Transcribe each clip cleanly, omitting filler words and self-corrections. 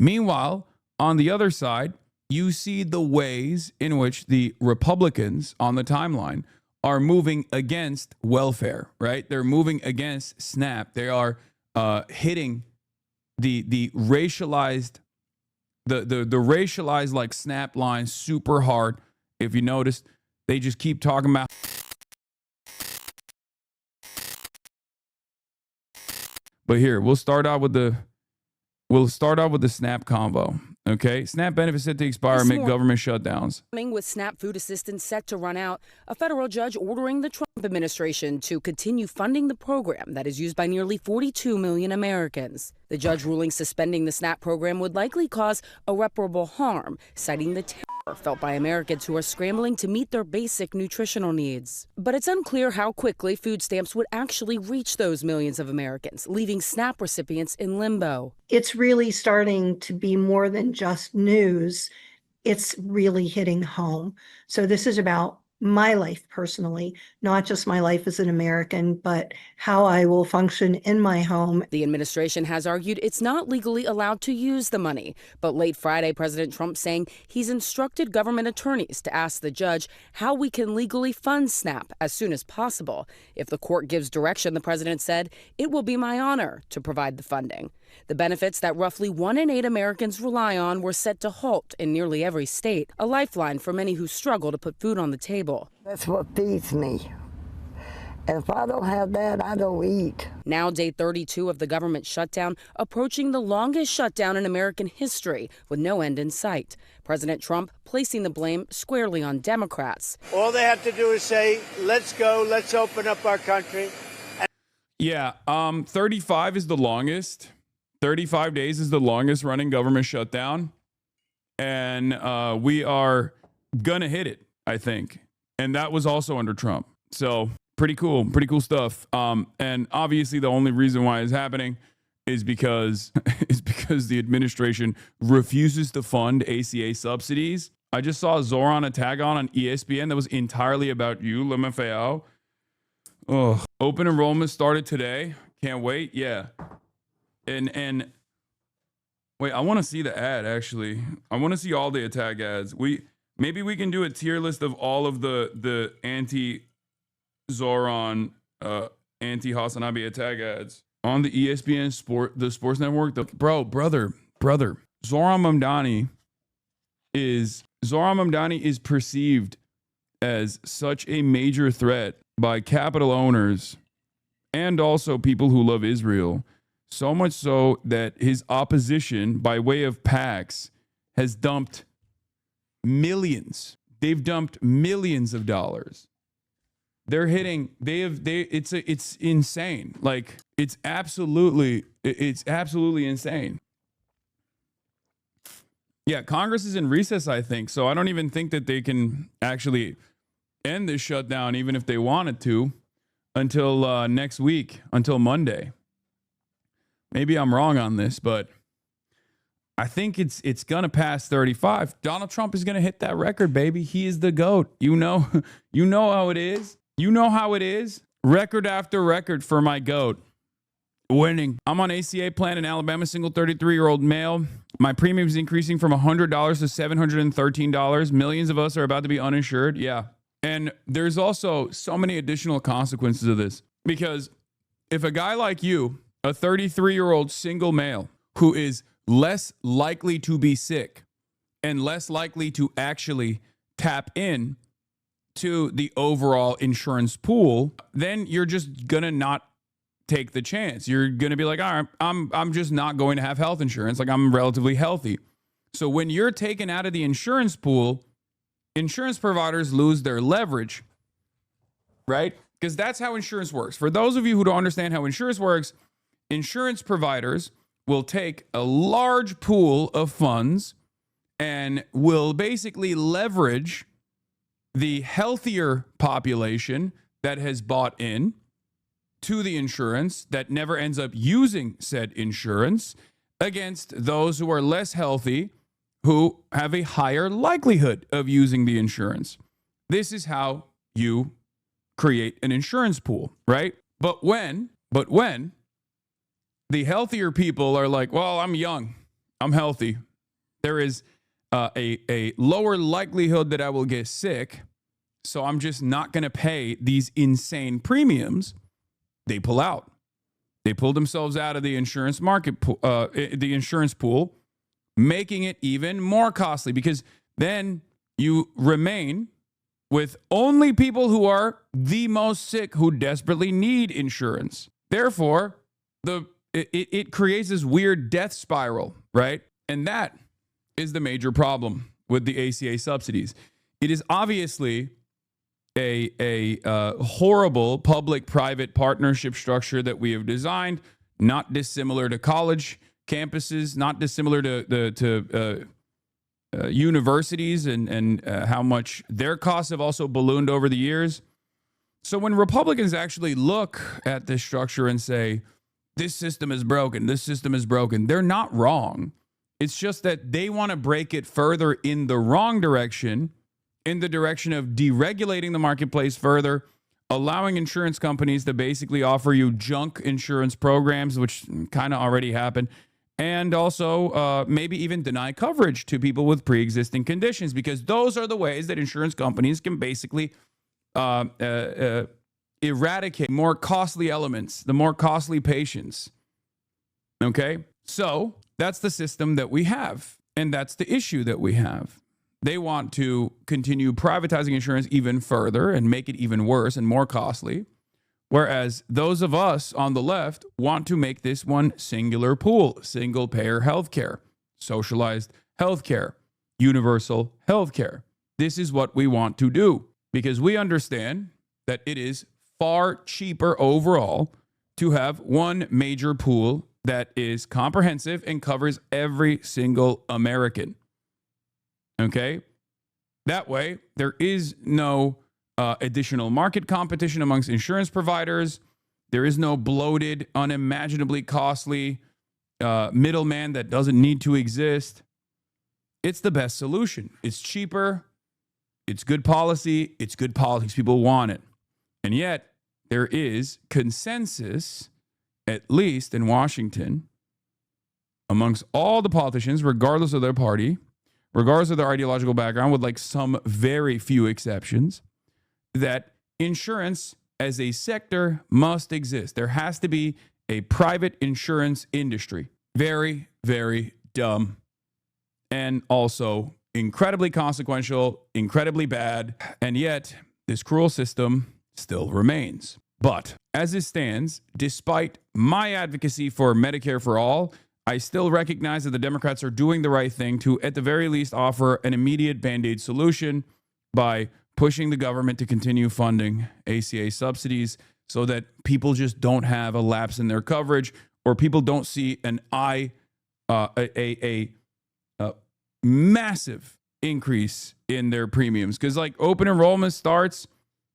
Meanwhile, on the other side, you see the ways in which the Republicans on the timeline are moving against welfare, right? They're moving against SNAP. They are hitting the racialized like SNAP line super hard. If you notice, they just keep talking about. But here, we'll start out with the SNAP combo. Okay, SNAP benefits set to expire amid government shutdowns. With SNAP food assistance set to run out, a federal judge ordering the Trump administration to continue funding the program that is used by nearly 42 million Americans. The judge ruling suspending the SNAP program would likely cause irreparable harm, citing the terror felt by Americans who are scrambling to meet their basic nutritional needs. But it's unclear how quickly food stamps would actually reach those millions of Americans, leaving SNAP recipients in limbo. It's really starting to be more than just news. It's really hitting home. So this is about my life personally, not just my life as an American, but how I will function in my home. The administration has argued it's not legally allowed to use the money. But late Friday, President Trump saying he's instructed government attorneys to ask the judge how we can legally fund SNAP as soon as possible. If the court gives direction, the president said, it will be my honor to provide the funding. The benefits that roughly 1 in 8 Americans rely on were set to halt in nearly every state, a lifeline for many who struggle to put food on the table. That's what feeds me. If I don't have that, I don't eat. Now, day 32 of the government shutdown, approaching the longest shutdown in American history with no end in sight. President Trump placing the blame squarely on Democrats. All they have to do is say, let's go, let's open up our country. Yeah, 35 is the longest. 35 days is the longest running government shutdown. And we are going to hit it, I think. And that was also under Trump. So pretty cool stuff. And obviously the only reason why it's happening is because the administration refuses to fund ACA subsidies. I just saw Zoran a tag on ESPN that was entirely about you, LMFAO. Oh, open enrollment started today. Can't wait. Yeah. And wait, I want to see the ad, actually. I want to see all the attack ads. Maybe we can do a tier list of all of the anti-Zoran, anti-HasanAbi attack ads on the ESPN the sports network. Brother, Zoran Mamdani is perceived as such a major threat by capital owners and also people who love Israel. So much so that his opposition, by way of PACs, has dumped millions. They've dumped millions of dollars. It's insane. Like, it's absolutely insane. Yeah, Congress is in recess, I think. So I don't even think that they can actually end this shutdown, even if they wanted to, until next week, until Monday. Maybe I'm wrong on this, but I think it's going to pass 35. Donald Trump is going to hit that record, baby. He is the GOAT. You know how it is. You know how it is. Record after record for my GOAT. Winning. I'm on ACA plan in Alabama, single 33-year-old male. My premium is increasing from $100 to $713. Millions of us are about to be uninsured. Yeah. And there's also so many additional consequences of this. Because if a guy like you, a 33-year-old single male who is less likely to be sick and less likely to actually tap in to the overall insurance pool, then you're just going to not take the chance. You're going to be like, all right, I'm just not going to have health insurance. Like, I'm relatively healthy. So when you're taken out of the insurance pool, insurance providers lose their leverage, right? Because that's how insurance works. For those of you who don't understand how insurance works, insurance providers will take a large pool of funds and will basically leverage the healthier population that has bought in to the insurance that never ends up using said insurance against those who are less healthy, who have a higher likelihood of using the insurance. This is how you create an insurance pool, right? But when the healthier people are like, well, I'm young, I'm healthy. There is a lower likelihood that I will get sick. So I'm just not going to pay these insane premiums. They pull out. They pull themselves out of the insurance market, the insurance pool, making it even more costly because then you remain with only people who are the most sick who desperately need insurance. Therefore, it creates this weird death spiral, right? And that is the major problem with the ACA subsidies. It is obviously a horrible public-private partnership structure that we have designed, not dissimilar to college campuses, not dissimilar to universities and how much their costs have also ballooned over the years. So when Republicans actually look at this structure and say, this system is broken, this system is broken, they're not wrong. It's just that they want to break it further in the wrong direction, in the direction of deregulating the marketplace further, allowing insurance companies to basically offer you junk insurance programs, which kind of already happened, and also maybe even deny coverage to people with pre-existing conditions, because those are the ways that insurance companies can basically eradicate more costly elements, the more costly patients. Okay? So that's the system that we have, and that's the issue that we have. They want to continue privatizing insurance even further and make it even worse and more costly, whereas those of us on the left want to make this one singular pool, single-payer healthcare, socialized healthcare, universal healthcare. This is what we want to do because we understand that it is far cheaper overall to have one major pool that is comprehensive and covers every single American. Okay? That way, there is no additional market competition amongst insurance providers. There is no bloated, unimaginably costly middleman that doesn't need to exist. It's the best solution. It's cheaper. It's good policy. It's good politics. People want it. And yet, there is consensus, at least in Washington, amongst all the politicians, regardless of their party, regardless of their ideological background, with like some very few exceptions, that insurance as a sector must exist. There has to be a private insurance industry. Very, very dumb. And also incredibly consequential, incredibly bad. And yet, this cruel system still remains. But as it stands, despite my advocacy for Medicare for all, I still recognize that the Democrats are doing the right thing to, at the very least, offer an immediate Band-Aid solution by pushing the government to continue funding ACA subsidies so that people just don't have a lapse in their coverage or people don't see a massive increase in their premiums. Because like open enrollment starts,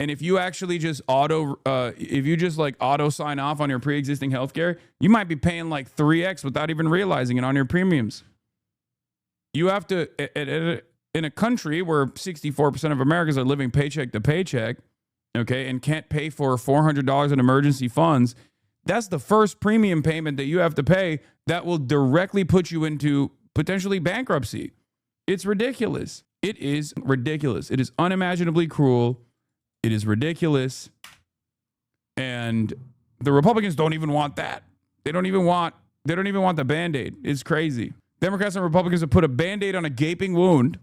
and if you actually just auto sign off on your pre-existing healthcare, you might be paying like 3x without even realizing it on your premiums. You have to, in a country where 64% of Americans are living paycheck to paycheck, okay, and can't pay for $400 in emergency funds, that's the first premium payment that you have to pay that will directly put you into potentially bankruptcy. It's ridiculous. It is ridiculous. It is unimaginably cruel. It is ridiculous. And the Republicans don't even want that. They don't even want the Band-Aid. It's crazy. Democrats and Republicans have put a Band-Aid on a gaping wound,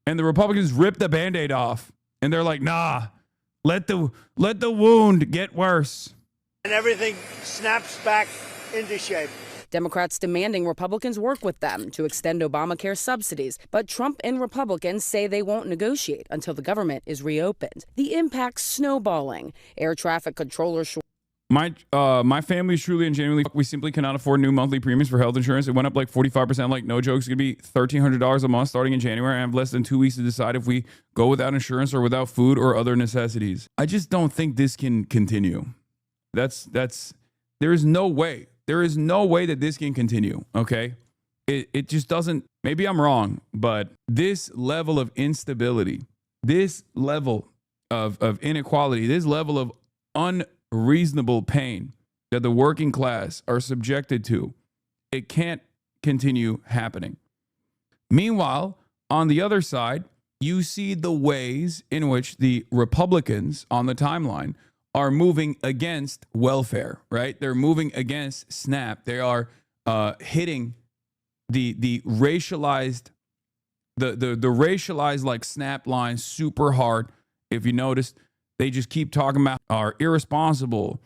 and the Republicans rip the Band-Aid off. And they're like, nah, let the wound get worse. And everything snaps back into shape. Democrats demanding Republicans work with them to extend Obamacare subsidies, but Trump and Republicans say they won't negotiate until the government is reopened. The impact snowballing. Air traffic controller My family's truly and genuinely, we simply cannot afford new monthly premiums for health insurance. It went up like 45%, like no jokes. It's going to be $1,300 a month starting in January. I have less than 2 weeks to decide if we go without insurance or without food or other necessities. I just don't think this can continue. There is no way. There is no way that this can continue, okay? It just doesn't, maybe I'm wrong, but this level of instability, this level of inequality, this level of unreasonable pain that the working class are subjected to, it can't continue happening. Meanwhile, on the other side, you see the ways in which the Republicans on the timeline are moving against welfare, right? They're moving against SNAP. They are hitting the racialized, the racialized like SNAP line super hard. If you noticed, they just keep talking about are irresponsible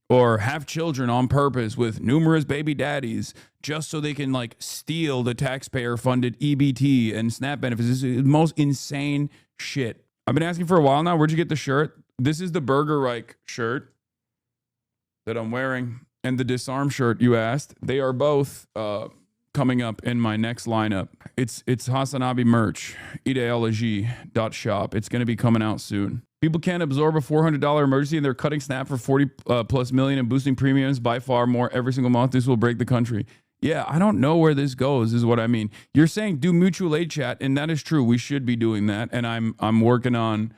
or have children on purpose with numerous baby daddies just so they can like steal the taxpayer funded EBT and SNAP benefits. This is the most insane shit. I've been asking for a while now, where'd you get the shirt? This is the Burger Reich shirt that I'm wearing and the Disarm shirt you asked. They are both coming up in my next lineup. It's HasanAbi merch, ideology.shop. It's going to be coming out soon. People can't absorb a $400 emergency and they're cutting SNAP for 40 plus million and boosting premiums by far more every single month. This will break the country. Yeah, I don't know where this goes is what I mean. You're saying do mutual aid chat, and that is true. We should be doing that. And I'm working on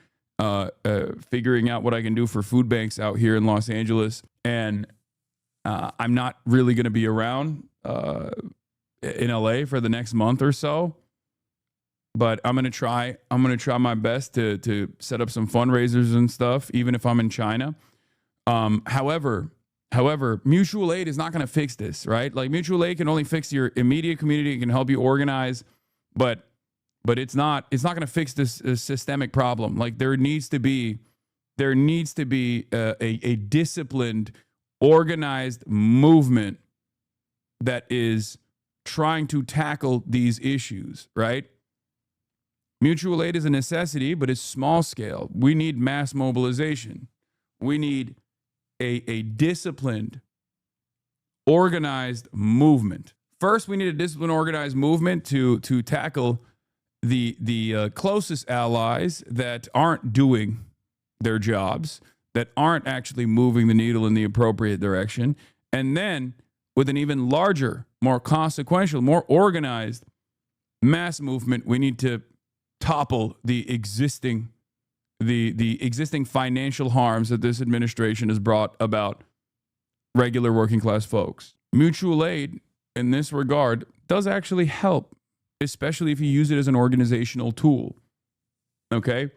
figuring out what I can do for food banks out here in Los Angeles. And I'm not really going to be around in LA for the next month or so. But I'm gonna try my best to set up some fundraisers and stuff, even if I'm in China. However, mutual aid is not gonna fix this, right? Like mutual aid can only fix your immediate community. It can help you organize, but it's not gonna fix this systemic problem. Like there needs to be a disciplined, organized movement that is trying to tackle these issues, right? Mutual aid is a necessity, but it's small scale. We need mass mobilization. We need a disciplined, organized movement. First, we need a disciplined, organized movement to tackle the closest allies that aren't doing their jobs, that aren't actually moving the needle in the appropriate direction. And then with an even larger, more consequential, more organized mass movement, we need to topple the existing financial harms that this administration has brought about regular working class folks. Mutual aid in this regard does actually help, especially if you use it as an organizational tool. Okay?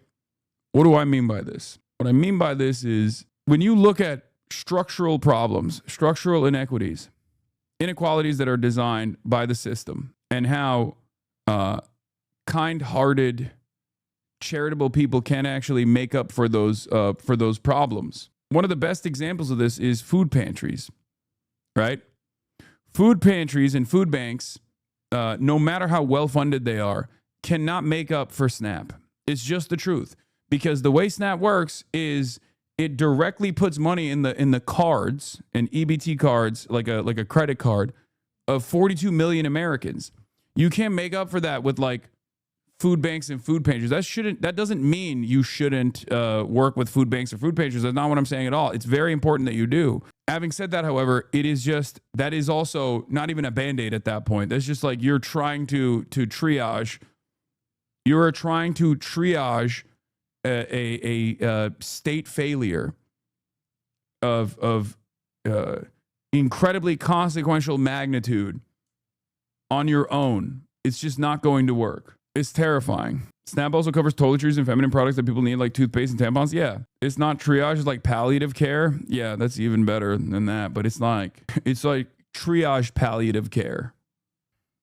What do I mean by this? What I mean by this is when you look at structural problems, structural inequities, inequalities that are designed by the system, and how kind-hearted, charitable people can actually make up for those problems. One of the best examples of this is food pantries, right? Food pantries and food banks, no matter how well-funded they are, cannot make up for SNAP. It's just the truth. Because the way SNAP works is it directly puts money in the cards, in EBT cards, like a credit card, of 42 million Americans. You can't make up for that with like food banks and food pantries. That doesn't mean you shouldn't work with food banks or food pantries. That's not what I'm saying at all. It's very important that you do. Having said that, however, that is also not even a Band-Aid at that point. That's just like you're trying to triage. You're trying to triage a state failure of incredibly consequential magnitude on your own. It's just not going to work. It's terrifying. SNAP also covers toiletries and feminine products that people need, like toothpaste and tampons. Yeah. It's not triage, it's like palliative care. Yeah, that's even better than that. But it's like triage palliative care.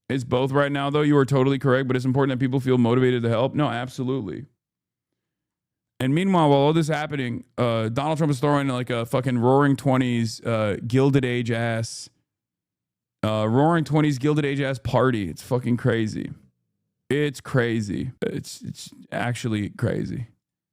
It's both right now, though. You are totally correct, but it's important that people feel motivated to help. No, absolutely. And meanwhile, while all this is happening, Donald Trump is throwing like a fucking roaring 20s Gilded Age ass party. It's fucking crazy. It's crazy. It's actually crazy.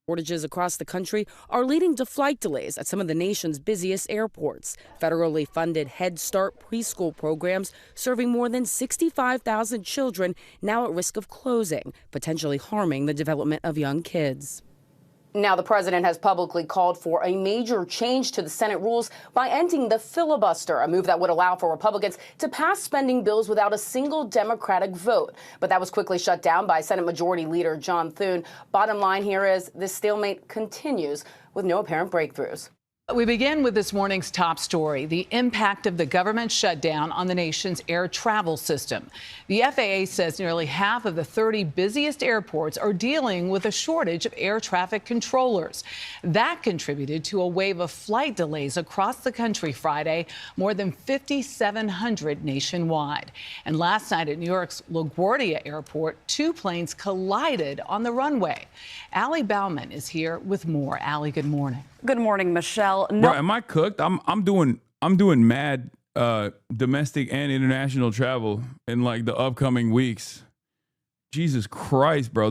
Shortages across the country are leading to flight delays at some of the nation's busiest airports. Federally funded Head Start preschool programs serving more than 65,000 children now at risk of closing, potentially harming the development of young kids. Now, the president has publicly called for a major change to the Senate rules by ending the filibuster, a move that would allow for Republicans to pass spending bills without a single Democratic vote. But that was quickly shut down by Senate Majority Leader John Thune. Bottom line here is this stalemate continues with no apparent breakthroughs. We begin with this morning's top story, the impact of the government shutdown on the nation's air travel system. The FAA says nearly half of the 30 busiest airports are dealing with a shortage of air traffic controllers. That contributed to a wave of flight delays across the country Friday, more than 5,700 nationwide. And last night at New York's LaGuardia Airport, two planes collided on the runway. Allie Bauman is here with more. Allie, good morning. Good morning, Michelle. Bro, am I cooked? I'm doing mad domestic and international travel in like the upcoming weeks. Jesus Christ, bro.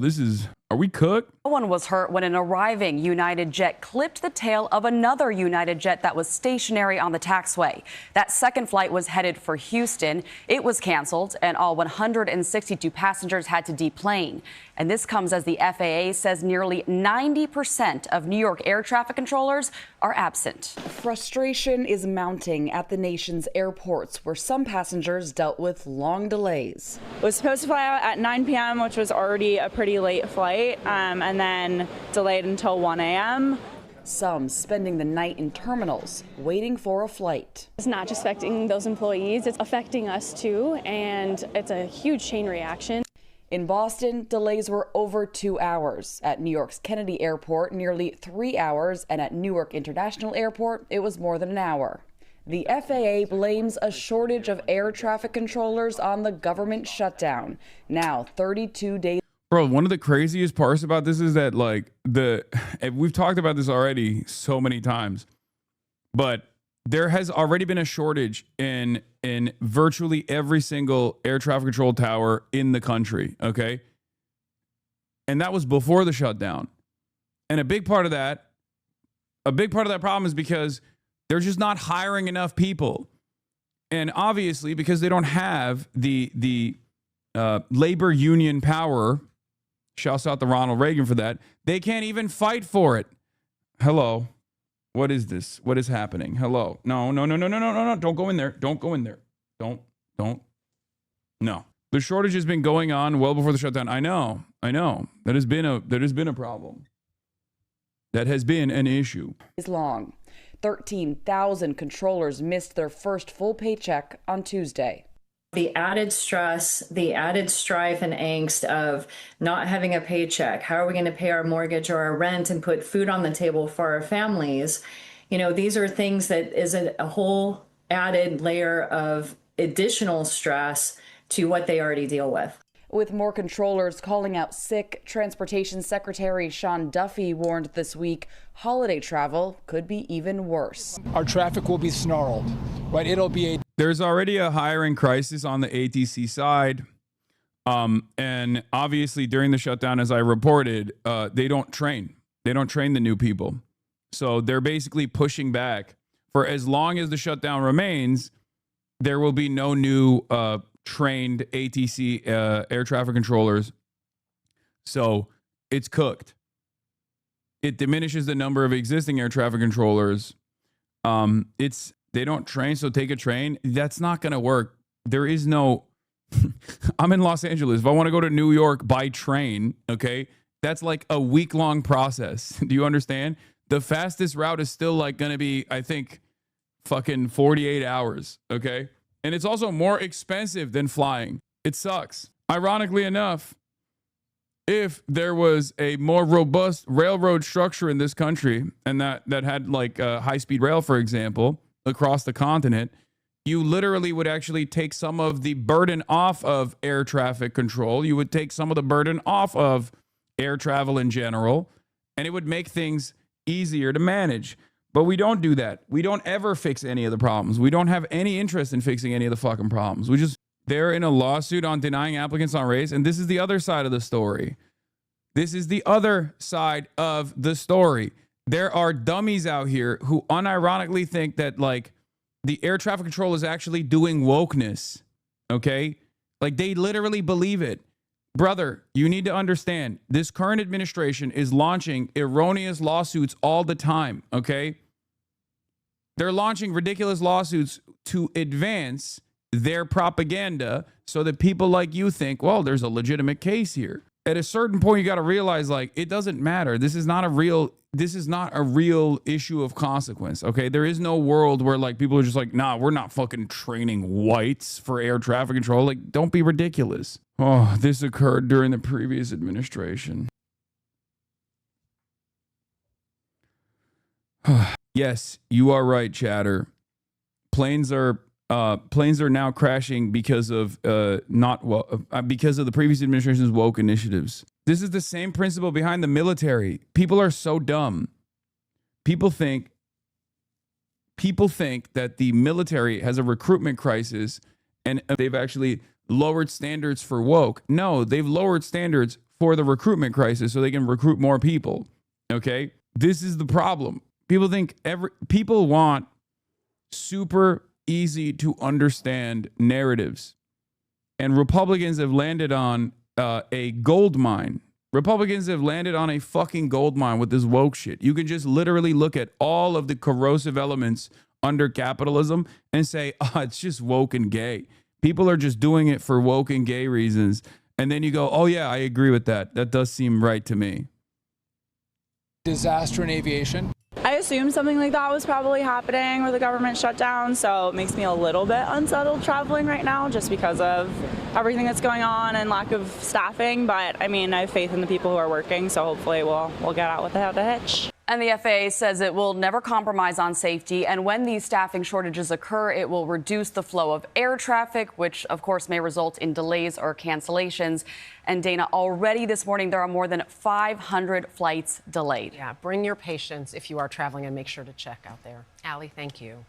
Are we cooked? No one was hurt when an arriving United jet clipped the tail of another United jet that was stationary on the taxiway. That second flight was headed for Houston. It was canceled, and all 162 passengers had to deplane. And this comes as the FAA says nearly 90% of New York air traffic controllers are absent. Frustration is mounting at the nation's airports, where some passengers dealt with long delays. It was supposed to fly out at 9 p.m., which was already a pretty late flight, and then delayed until 1 a.m. Some spending the night in terminals waiting for a flight. It's not just affecting those employees, it's affecting us too, and it's a huge chain reaction. In Boston, delays were over 2 hours. At New York's Kennedy Airport, nearly 3 hours, and at Newark International Airport, it was more than an hour. The FAA blames a shortage of air traffic controllers on the government shutdown. Now, 32 days. Bro, one of the craziest parts about this is that like we've talked about this already so many times, but there has already been a shortage in virtually every single air traffic control tower in the country, okay? And that was before the shutdown. And a big part of that problem is because they're just not hiring enough people. And obviously, because they don't have the labor union power, shouts out to Ronald Reagan for that, they can't even fight for it. Hello. What is this? What is happening? Hello. No. Don't go in there. Don't go in there. Don't. No. The shortage has been going on well before the shutdown. I know. That has been a problem. That has been an issue. Is long. 13,000 controllers missed their first full paycheck on Tuesday. The added stress, the added strife and angst of not having a paycheck. How are we going to pay our mortgage or our rent and put food on the table for our families? You know, these are things that is a whole added layer of additional stress to what they already deal with. With more controllers calling out sick, Transportation Secretary Sean Duffy warned this week holiday travel could be even worse. Our traffic will be snarled, right? There's already a hiring crisis on the ATC side. And obviously during the shutdown, as I reported, they don't train. They don't train the new people. So they're basically pushing back. For as long as the shutdown remains, there will be no new trained ATC air traffic controllers. So it's cooked. It diminishes the number of existing air traffic controllers. They don't train, so take a train. That's not going to work. There is no... I'm in Los Angeles. If I want to go to New York by train, okay, that's like a week-long process. Do you understand? The fastest route is still like going to be, I think, fucking 48 hours, okay? And it's also more expensive than flying. It sucks. Ironically enough, if there was a more robust railroad structure in this country and that had like high-speed rail, for example, across the continent, you literally would actually take some of the burden off of air traffic control. You would take some of the burden off of air travel in general, and it would make things easier to manage. But we don't do that. We don't ever fix any of the problems. We don't have any interest in fixing any of the fucking problems. They're in a lawsuit on denying applicants on race, and this is the other side of the story. This is the other side of the story. There are dummies out here who unironically think that like the air traffic control is actually doing wokeness. Okay? Like they literally believe it. Brother, you need to understand this current administration is launching erroneous lawsuits all the time. Okay? They're launching ridiculous lawsuits to advance their propaganda so that people like you think, well, there's a legitimate case here. At a certain point, you got to realize, like, it doesn't matter. This is not a real this is not a real issue of consequence. Okay, there is no world where like people are just like, nah, we're not fucking training whites for air traffic control. Like, don't be ridiculous. Oh, this occurred during the previous administration. Yes, you are right, chatter. Planes are now crashing because of because of the previous administration's woke initiatives. This is the same principle behind the military. People are so dumb. People think that the military has a recruitment crisis and they've actually lowered standards for woke. No, they've lowered standards for the recruitment crisis so they can recruit more people. Okay? This is the problem. People want super easy to understand narratives. And Republicans have landed on a gold mine. Republicans have landed on a fucking gold mine with this woke shit. You can just literally look at all of the corrosive elements under capitalism and say, oh, it's just woke and gay. People are just doing it for woke and gay reasons. And then you go, oh yeah, I agree with that. That does seem right to me. Disaster in aviation. I assumed something like that was probably happening with the government shutdown, so it makes me a little bit unsettled traveling right now just because of everything that's going on and lack of staffing. But I mean, I have faith in the people who are working, so hopefully we'll get out without a hitch. And the FAA says it will never compromise on safety. And when these staffing shortages occur, it will reduce the flow of air traffic, which, of course, may result in delays or cancellations. And Dana, already this morning, there are more than 500 flights delayed. Yeah, bring your patience if you are traveling and make sure to check out there. Allie, thank you.